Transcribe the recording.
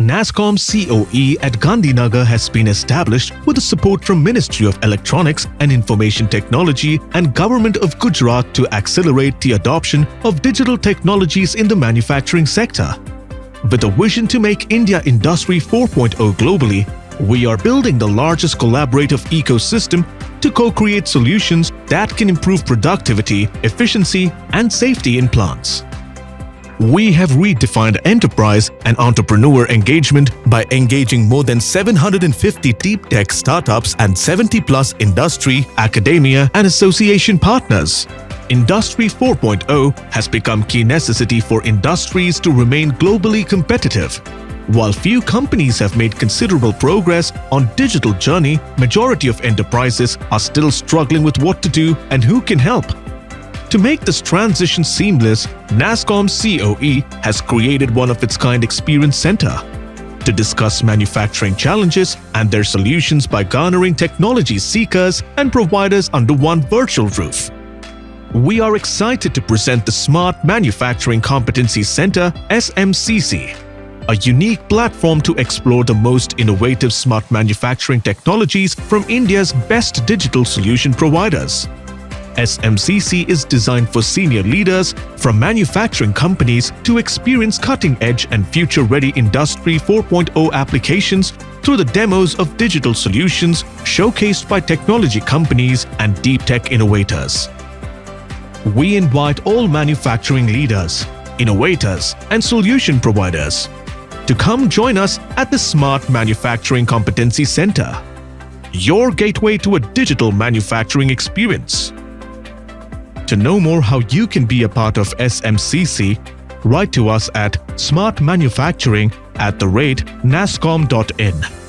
NASSCOM COE at Gandhinagar has been established with the support from Ministry of Electronics and Information Technology and Government of Gujarat to accelerate the adoption of digital technologies in the manufacturing sector. With a vision to make India Industry 4.0 globally, we are building the largest collaborative ecosystem to co-create solutions that can improve productivity, efficiency, and safety in plants. We have redefined enterprise and entrepreneur engagement by engaging more than 750 deep tech startups and 70+ industry, academia, and association partners. Industry 4.0 has become key necessity for industries to remain globally competitive. While few companies have made considerable progress on digital journey, majority of enterprises are still struggling with what to do and who can help. To make this transition seamless, NASSCOM COE has created one of its kind experience center to discuss manufacturing challenges and their solutions by garnering technology seekers and providers under one virtual roof. We are excited to present the Smart Manufacturing Competency Center SMCC, a unique platform to explore the most innovative smart manufacturing technologies from India's best digital solution providers. SMCC is designed for senior leaders from manufacturing companies to experience cutting-edge and future-ready Industry 4.0 applications through the demos of digital solutions showcased by technology companies and deep tech innovators. We invite all manufacturing leaders, innovators, and solution providers to come join us at the Smart Manufacturing Competency Center, your gateway to a digital manufacturing experience. To know more how you can be a part of SMCC, write to us at smartmanufacturing@nasscom.in.